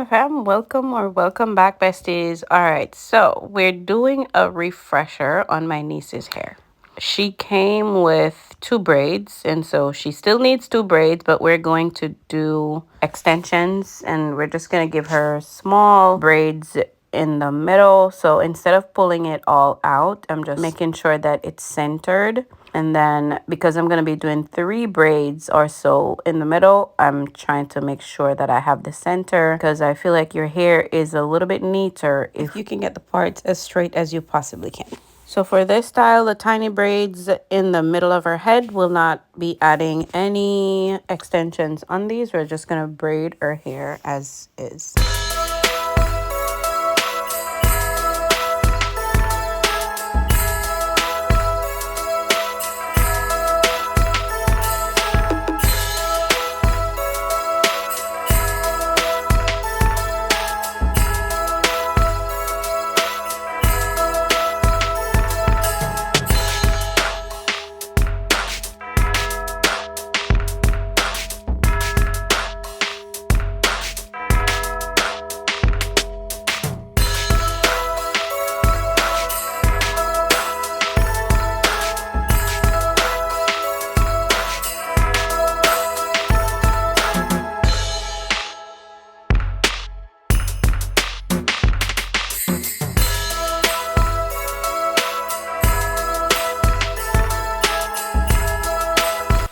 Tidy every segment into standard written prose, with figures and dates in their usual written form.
fam, welcome back, besties. All right, so we're doing a refresher on my niece's hair. She came with two braids, and so she still needs two braids, but we're going to do extensions, and we're just going to give her small braids in the middle. So instead of pulling it all out, I'm just making sure that it's centered. And then because I'm going to be doing 3 braids or so in the middle, I'm trying to make sure that I have the center, because I feel like your hair is a little bit neater if you can get the parts as straight as you possibly can. So for this style, the tiny braids in the middle of her head will not be adding any extensions on these. We're just going to braid her hair as is.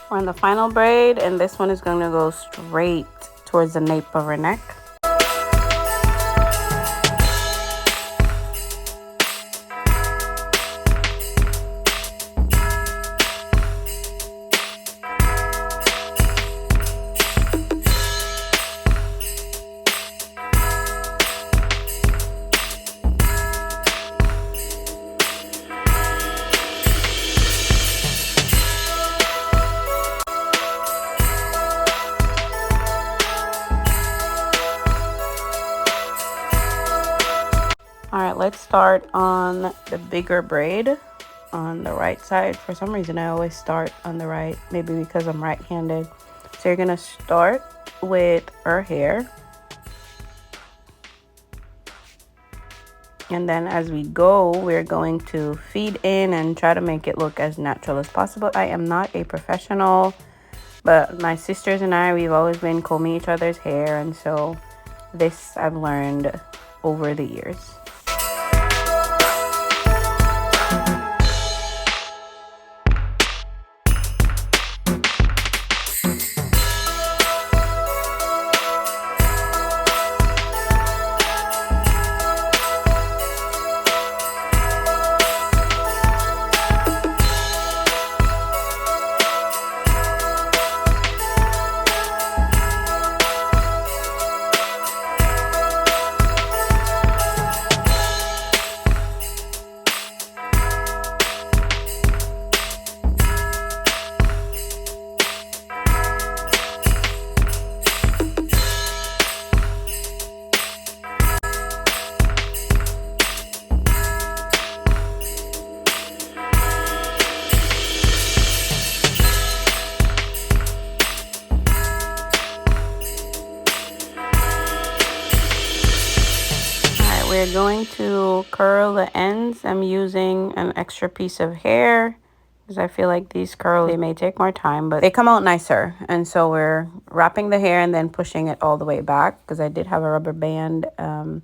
We're on the final braid, and this one is going to go straight towards the nape of her neck. All right, let's start on the bigger braid on the right side. For some reason, I always start on the right, maybe because I'm right-handed. So you're gonna start with her hair. And then as we go, we're going to feed in and try to make it look as natural as possible. I am not a professional, but my sisters and I, we've always been combing each other's hair. And so this I've learned over the years. We're going to curl the ends. I'm using an extra piece of hair because I feel like these curls, they may take more time, but they come out nicer. And so we're wrapping the hair and then pushing it all the way back, because I did have a rubber band on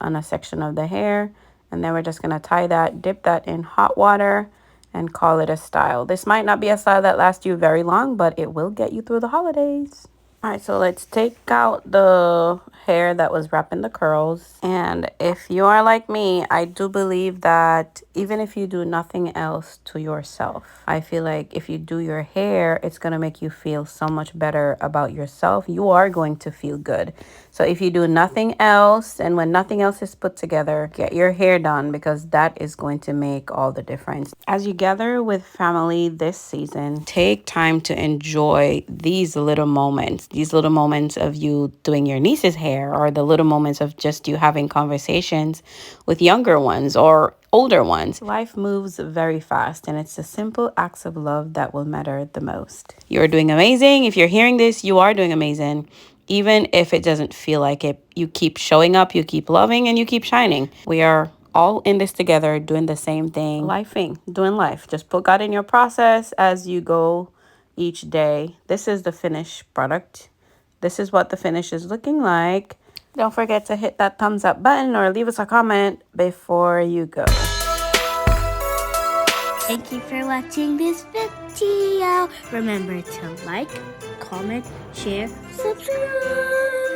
a section of the hair. And then we're just going to tie that, dip that in hot water, and call it a style. This might not be a style that lasts you very long, but it will get you through the holidays. All right, so let's take out the hair that was wrapping the curls. And if you are like me, I do believe that even if you do nothing else to yourself, I feel like if you do your hair, it's going to make you feel so much better about yourself. You are going to feel good. So if you do nothing else, and when nothing else is put together, get your hair done, because that is going to make all the difference. As you gather with family this season, take time to enjoy these little moments of you doing your niece's hair there, or the little moments of just you having conversations with younger ones or older ones. Life moves very fast, and it's the simple acts of love that will matter the most. You're doing amazing. If you're hearing this, you are doing amazing. Even if it doesn't feel like it, you keep showing up, you keep loving, and you keep shining. We are all in this together, doing the same thing, lifing, doing life. Just put God in your process as you go each day. This is the finished product. This is what the finish is looking like. Don't forget to hit that thumbs up button or leave us a comment before you go. Thank you for watching this video. Remember to like, comment, share, subscribe.